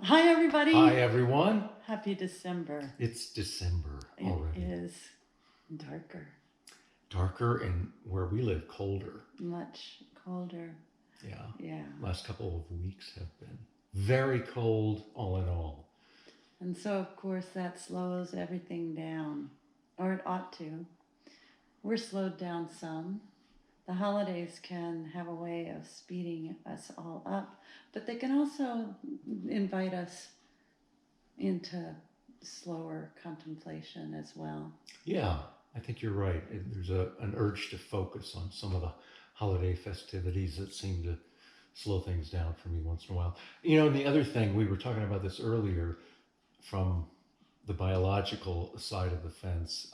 Hi, everybody. Hi, everyone. Happy December. It's December It already. is darker, Darker and where we live, colder. much colder. Yeah. Yeah. Last couple of weeks have been very cold, all in all. And so, of course, that slows everything down, or it ought to. We're slowed down some. The holidays can have a way of speeding us all up, but they can also invite us into slower contemplation as well. Yeah, I think you're right. There's an urge to focus on some of the holiday festivities that seem to slow things down for me once in a while. And the other thing, we were talking about this earlier from the biological side of the fence.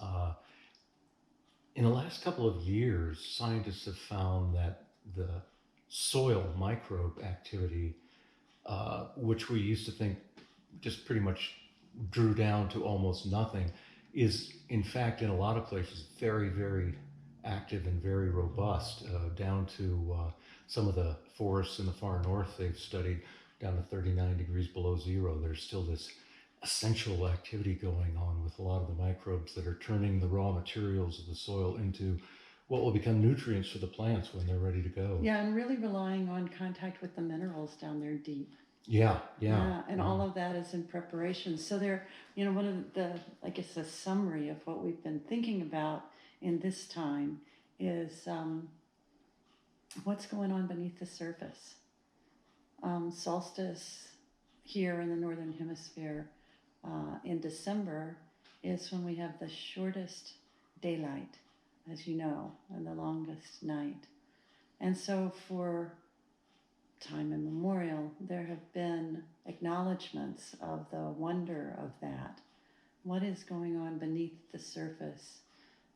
In the last couple of years, scientists have found that the soil microbe activity, which we used to think just pretty much drew down to almost nothing, is in fact in a lot of places very, very active and very robust, down to some of the forests in the far north they've studied down to 39 degrees below zero. There's still this essential activity going on with a lot of the microbes that are turning the raw materials of the soil into what will become nutrients for the plants when they're ready to go. Yeah, and really relying on contact with the minerals down there deep. Yeah, yeah, Yeah, and yeah. all of that is in preparation. So there, one of the, I guess, a summary of what we've been thinking about in this time is what's going on beneath the surface. Solstice here in the northern hemisphere in December is when we have the shortest daylight, as you know, and the longest night. And so for time immemorial, there have been acknowledgments of the wonder of that. What is going on beneath the surface?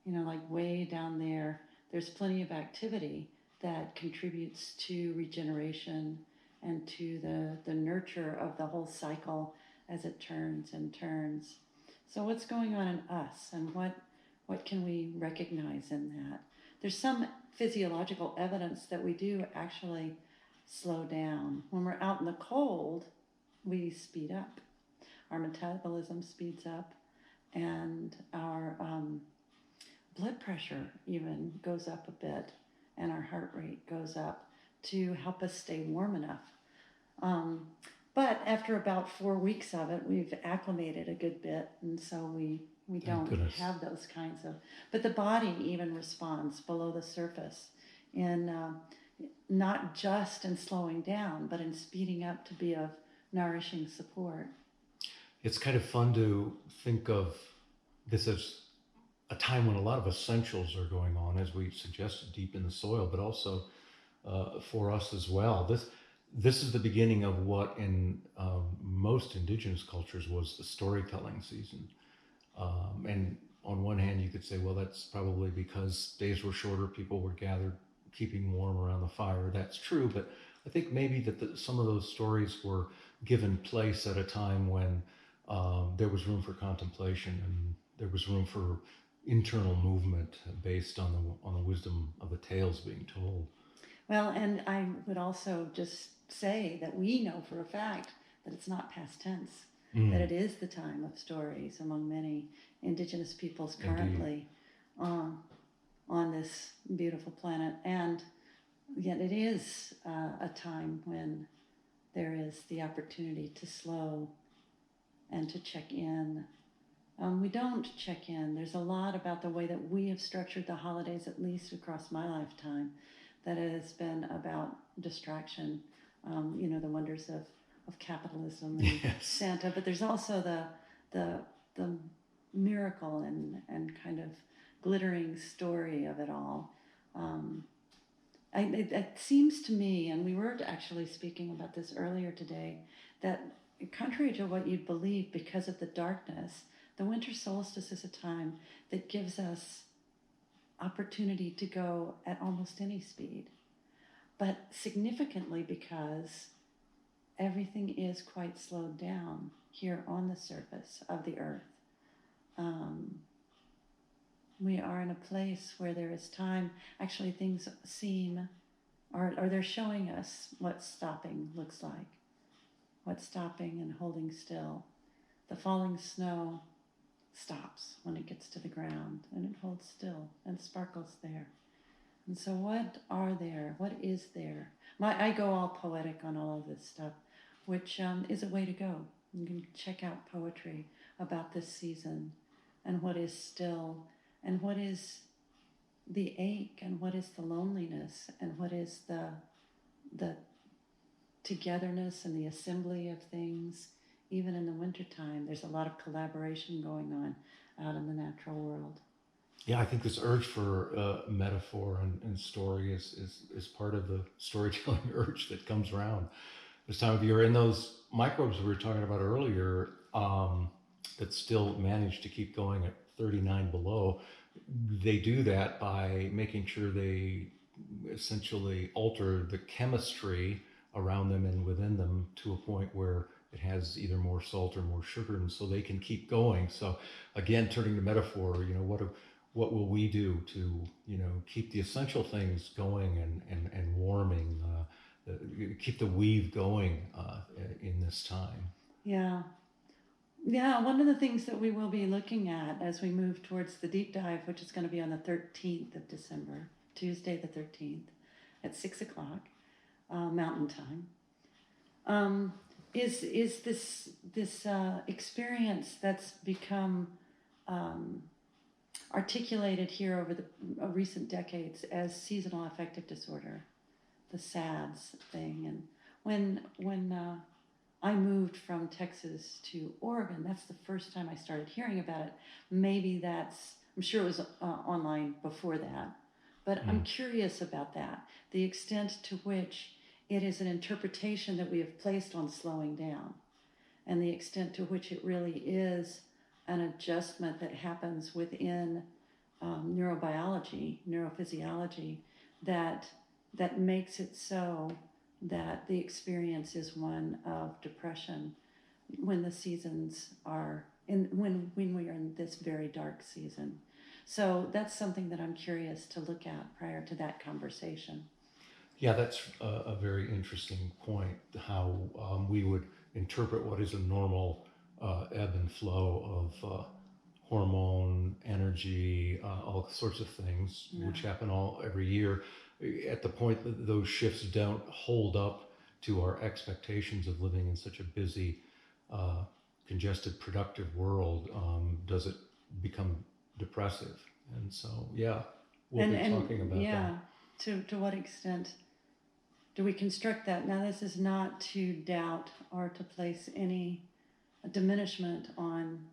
Like way down there, there's plenty of activity that contributes to regeneration and to the nurture of the whole cycle as it turns and turns. So, what's going on in us, and what can we recognize in that? There's some physiological evidence that we do actually slow down. When we're out in the cold, we speed up. Our metabolism speeds up, and our blood pressure even goes up a bit, and our heart rate goes up to help us stay warm enough. Um, but after about 4 weeks of it, we've acclimated a good bit, and so we Thank don't goodness. have those kinds of. But the body even responds below the surface in not just in slowing down, but in speeding up to be of nourishing support. It's kind of fun to think of this as a time when a lot of essentials are going on, as we suggested, deep in the soil, but also for us as well. This is the beginning of what in most indigenous cultures was the storytelling season. And on one hand, you could say, well, that's probably because days were shorter, people were gathered, keeping warm around the fire. That's true, but I think maybe that some of those stories were given place at a time when there was room for contemplation and there was room for internal movement based on the wisdom of the tales being told. Well, and I would also just say that we know for a fact that it's not past tense, that Mm, it is the time of stories among many indigenous peoples indeed. currently on, on this beautiful planet. And yet it is a time when there is the opportunity to slow and to check in. We don't check in. There's a lot about the way that we have structured the holidays, at least across my lifetime, that has been about distraction. The wonders of capitalism and Yes. Santa, but there's also the miracle and kind of glittering story of it all. Um, it seems to me, and we were actually speaking about this earlier today, that contrary to what you'd believe, because of the darkness, the winter solstice is a time that gives us opportunity to go at almost any speed, but significantly because everything is quite slowed down here on the surface of the earth. Um, we are in a place where there is time. Actually, things seem, or they're showing us what stopping looks like, what's stopping and holding still. The falling snow stops when it gets to the ground and it holds still and sparkles there. And so, what are there? What is there? I go all poetic on all of this stuff, which is a way to go. You can check out poetry about this season and what is still, and what is the ache, and what is the loneliness, and what is the togetherness and the assembly of things. Even in the wintertime, there's a lot of collaboration going on out in the natural world. Yeah, I think this urge for metaphor and story is part of the storytelling urge that comes around this time of year. And those microbes we were talking about earlier that still manage to keep going at 39 below, they do that by making sure they essentially alter the chemistry around them and within them to a point where it has either more salt or more sugar, and so they can keep going. So again, turning to metaphor, what will we do to keep the essential things going and warming, keep the weave going in this time? Yeah. Yeah, one of the things that we will be looking at as we move towards the deep dive, which is going to be on the 13th of December, Tuesday the 13th, at 6 o'clock Mountain Time, is this experience that's become articulated here over the recent decades as seasonal affective disorder, the SADS thing. And when I moved from Texas to Oregon, that's the first time I started hearing about it. Maybe I'm sure it was online before that, but I'm curious about that, the extent to which it is an interpretation that we have placed on slowing down, and the extent to which it really is an adjustment that happens within neurobiology, neurophysiology, that makes it so that the experience is one of depression when the seasons are when we are in this very dark season. So that's something that I'm curious to look at prior to that conversation. Yeah, that's a very interesting point. How we would interpret what is a normal ebb and flow of hormone, energy, all sorts of things, which happen every year. At the point that those shifts don't hold up to our expectations of living in such a busy, congested, productive world, does it become depressive? And so, yeah, we'll be talking about that. To what extent do we construct that? Now, this is not to doubt or to place any diminishment on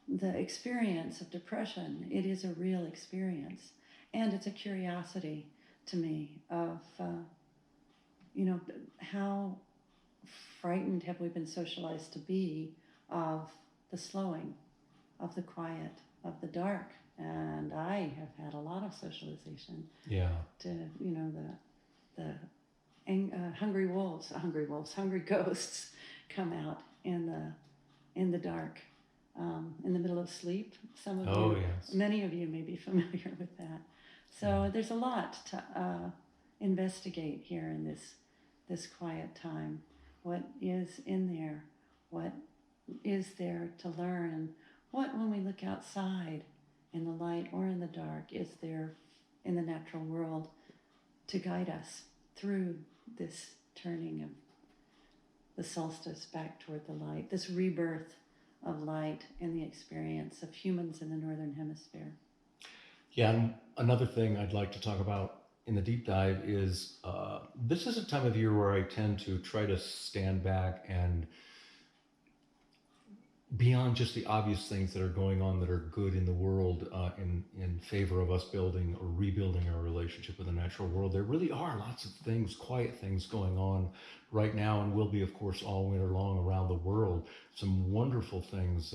the experience of depression. It is a real experience, and it's a curiosity to me of how frightened have we been socialized to be of the slowing, of the quiet, of the dark. And I have had a lot of socialization to the hungry ghosts come out in the dark, in the middle of sleep. Many of you may be familiar with that. So there's a lot to investigate here in this quiet time. What is in there? What is there to learn? And what, when we look outside in the light or in the dark, is there in the natural world to guide us through this turning of the solstice back toward the light, this rebirth of light in the experience of humans in the Northern Hemisphere? Yeah, and another thing I'd like to talk about in the deep dive is this is a time of year where I tend to try to stand back and beyond just the obvious things that are going on that are good in the world in favor of us building or rebuilding our relationship with the natural world. There really are lots of things, quiet things going on right now, and will be, of course, all winter long around the world. Some wonderful things.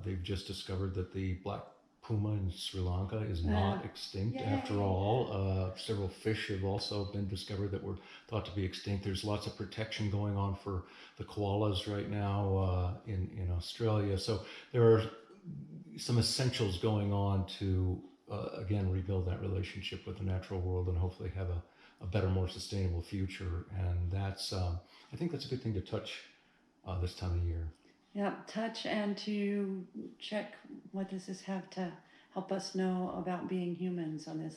They've just discovered that the black puma in Sri Lanka is not extinct after all. Several fish have also been discovered that were thought to be extinct. There's lots of protection going on for the koalas right now in Australia. So there are some essentials going on to, again, rebuild that relationship with the natural world and hopefully have a better, more sustainable future. And that's, I think that's a good thing to touch this time of year. Yep, touch and to check what does this have to help us know about being humans on this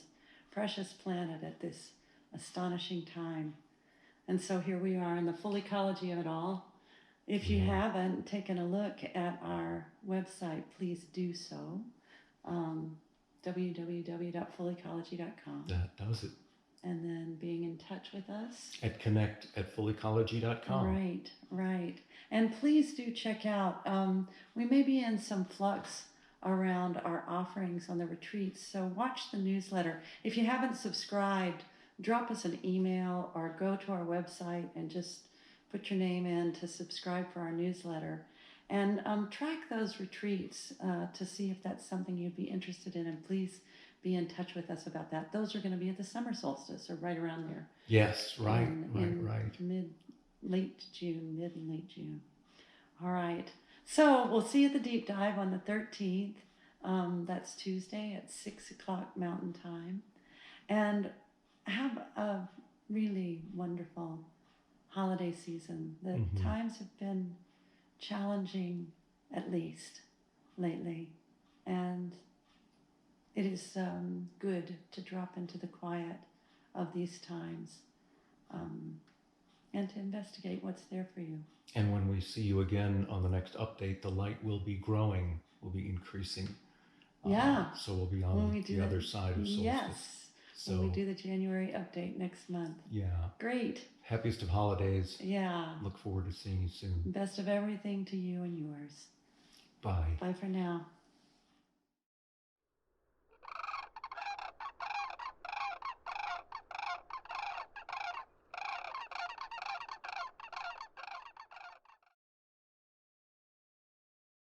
precious planet at this astonishing time. And so here we are in the full ecology of it all. If you haven't taken a look at our website, please do so. www.fullecology.com. That does it. And then being in touch with us. At connect@fullecology.com. Right, right. And please do check out, we may be in some flux around our offerings on the retreats, so watch the newsletter. If you haven't subscribed, drop us an email or go to our website and just put your name in to subscribe for our newsletter. And track those retreats to see if that's something you'd be interested in, and please be in touch with us about that. Those are going to be at the summer solstice, or right around there. Yes, right, in right. mid and late June. All right. So we'll see you at the deep dive on the 13th. That's Tuesday at 6 o'clock Mountain Time. And have a really wonderful holiday season. The times have been challenging, at least lately. And it is good to drop into the quiet of these times and to investigate what's there for you. And when we see you again on the next update, the light will be growing, will be increasing. Yeah. So we'll be on the other side of solstice. Yes. So when we do the January update next month. Yeah. Great. Happiest of holidays. Yeah. Look forward to seeing you soon. Best of everything to you and yours. Bye. Bye for now.